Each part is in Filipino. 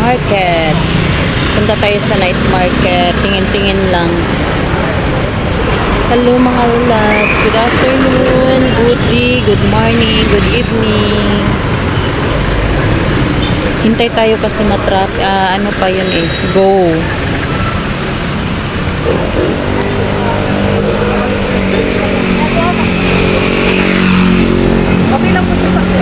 market. Punta tayo sa night market. Tingin-tingin lang. Hello mga lods. Good afternoon. Good day. Good morning. Good evening. Hintay tayo kasi ano pa yun eh. Go. Okay lang po siya sa kuya.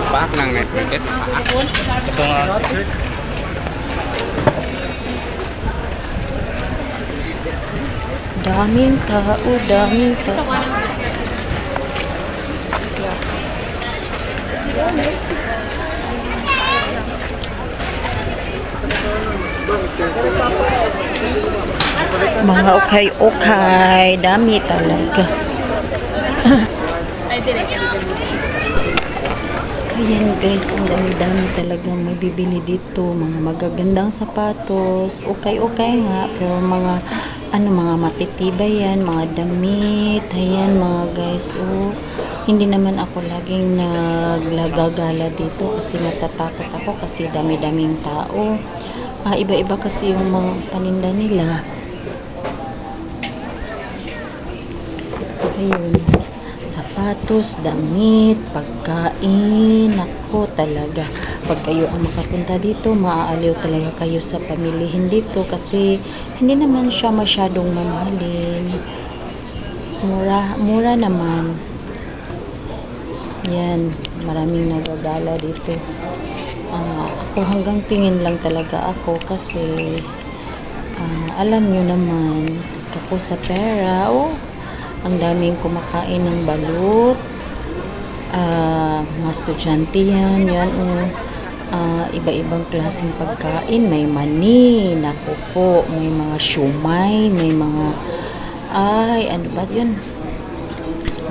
Paak ng night market. Ito nga. Daming tao, daming tao. Mga okay-okay, dami talaga. Ayan guys, ang dami-dami talagang may bibili dito. Mga magagandang sapatos. Okay-okay nga, pero mga mga matitibay yan, mga damit. Ayan mga guys, hindi naman ako laging naglagagala dito kasi matatakot ako kasi dami-daming tao. Iba-iba kasi yung mga paninda nila. Ayun. Sapatos, damit, pagkain. Ako talaga. Pag kayo ang makapunta dito, maaaliw talaga kayo sa pamilihin dito kasi hindi naman siya masyadong mamahalin. Mura naman. Yan. Maraming nagagala dito. Ako hanggang tingin lang talaga ako kasi alam nyo naman ako sa pera ang daming kumakain ng balut, mga estudyante yan iba-ibang klaseng pagkain, may mani, naku po, may mga siumay, may mga ano ba yun,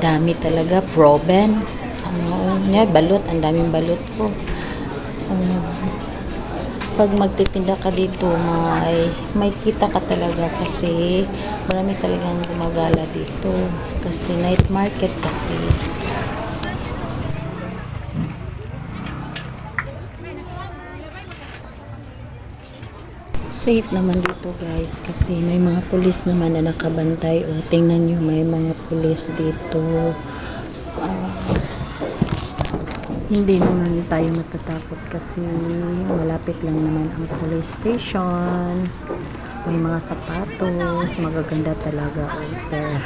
dami talaga, proben, balut, ang daming balut po. Pag magtitinda ka dito, may kita ka talaga kasi marami talagang gumagala dito kasi night market kasi. Safe naman dito guys kasi may mga pulis naman na nakabantay. Tingnan nyo, may mga pulis dito. Hindi naman tayo matatakot kasi malapit lang naman ang police station. May mga sapatos, magaganda talaga. Pero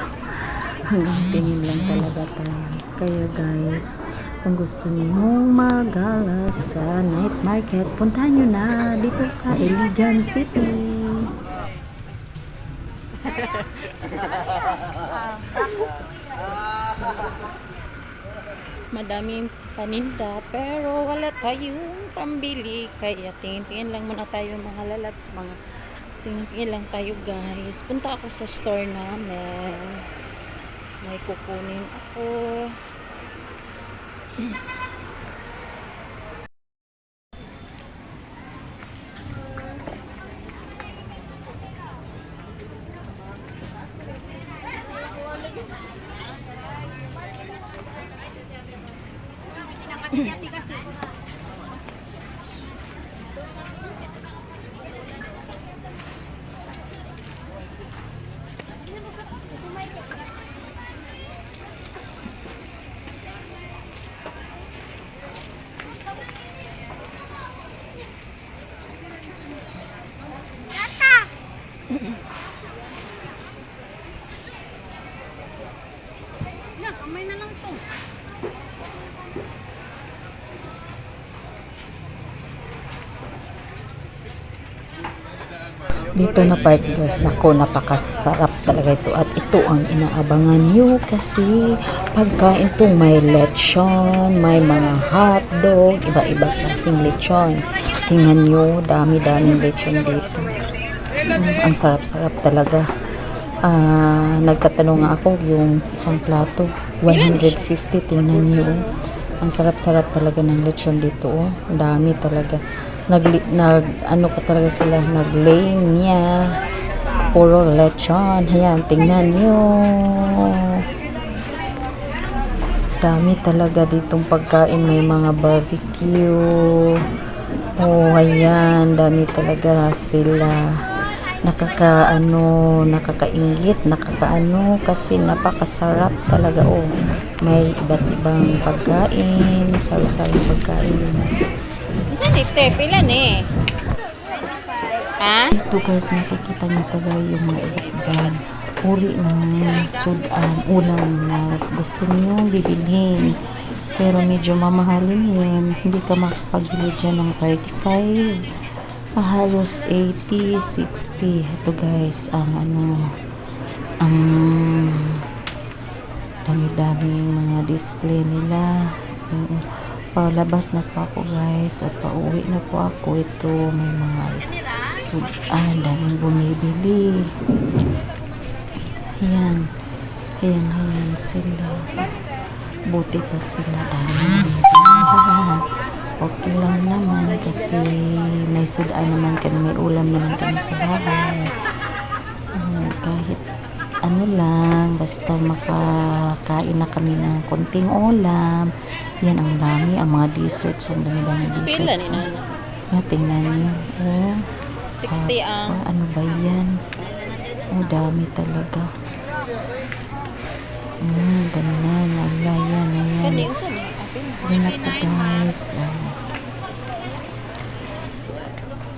hanggang tingin lang talaga tayo. Kaya guys, kung gusto niyo magala sa night market, puntahan nyo na dito sa Iligan City. Madaming paninda pero wala tayong pambili kaya tingin-tingin lang muna tayo mga lalabs, mga tingin-tingin lang tayo guys. Punta ako sa store namin, may kukunin ako. Kamay na lang to. Dito na part guys, nako napakasarap talaga ito at ito ang inaabangan nyo kasi pagkain itong may lechon, may mga hotdog, iba-iba klaseng lechon. Tingnan nyo, dami-daming lechon dito. Ang sarap-sarap talaga. Nagtatanong nga ako yung isang plato, 150, tingnan nyo. Ang sarap-sarap talaga ng lechon dito. Oh. Ang dami talaga. Ano ka talaga sila, naglay niya. Puro lechon. Ayan, tingnan nyo. Dami talaga ditong pagkain. May mga barbecue. Oh, ayan. Dami talaga sila. Nakakaingit, kasi napakasarap talaga. Oh, may iba't ibang pagkain. Sarap-sarap pagkain. Saan ite? Pila ni? Ha? Ito guys, makikita niyo talaga yung mga iba't ibang uri ng sudan, ulam na gusto niyo bibilhin. Pero medyo mamahalin yun. Hindi ka makapagbilid dyan ng 35. Halos 80, 60. Ito guys, ang dami-daming mga display nila. Palabas na po ako guys at pauwi na po ako. Ito may mga sudan, daming bumibili. Ayan sila, buti pa sila, dami. Okay lang naman kasi may sudan naman kami, may ulam naman kami sa bahay. Kahit ano lang, basta makakain na kami ng konting ulam. Yan, ang dami, ang mga desserts, ang dami-dami Pila desserts. ni nana? Yan, tingnan nyo. Oh, 60 ang. ano ba yan? Oh, dami talaga. Ganyan, ala, yan, ayan. Kani usa ni? Sige na po guys.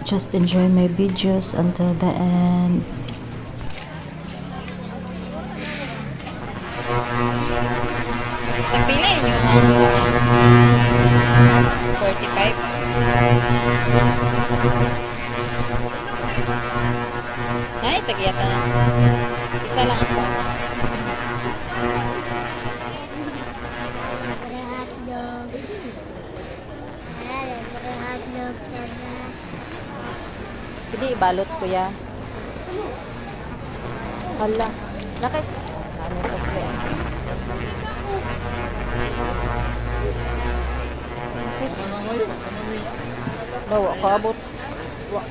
Just enjoy my videos until the end. Nagpila inyo na? 45? Nani tagiyata na? Isa lang ako. Hindi ibalot kuya. Hala. Nakis. Ano sa play? Nakis. Daw,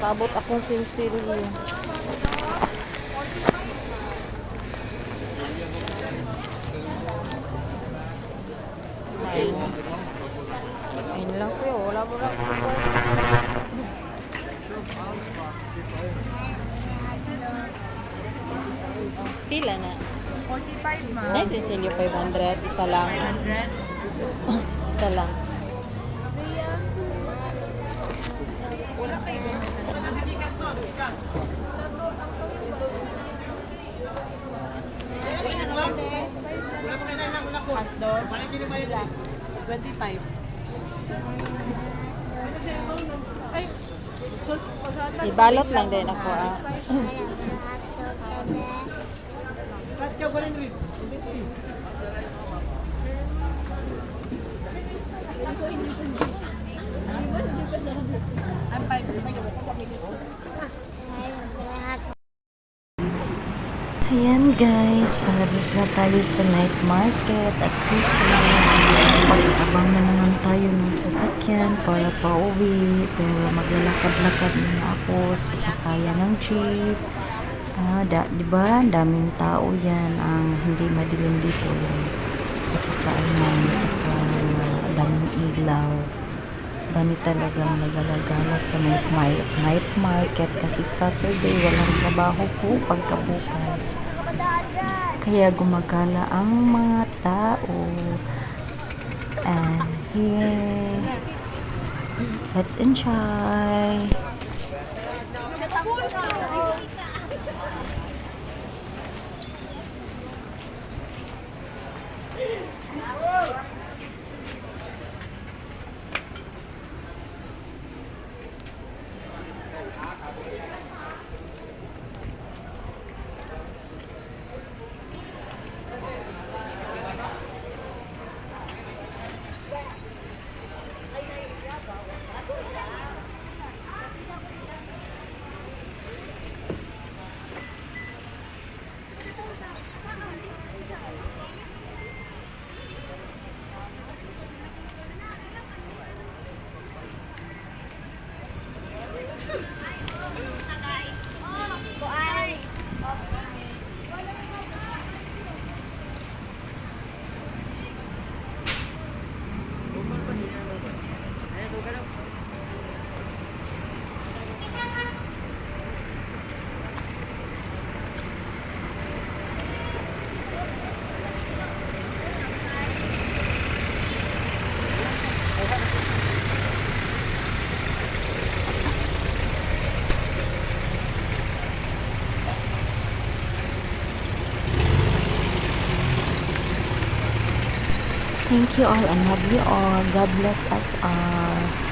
kaabot akong sinsilyo. Ayun lang kuya, wala mo lang. Pila na? 45 ma. Nice sinsilyo 500, isa lang. Isa lang. Hotdog. 25. Ibalot lang din ako ah. Ayan guys, palabas na tayo sa night market at dito mag-abang na naman tayo ng sasakyan para pauwi, pero maglalakad-lakad na ako sa sakayan ng jeep. Diba? Daming tao yan, ang hindi madilim dito yan. Pagkakaanan, daming ilaw. Dami talagang nagalagala sa night market kasi Saturday walang trabaho po pagkabukas. Kaya gumagala ang mga tao. And here, let's enjoy. Thank you all and love you all. God bless us all.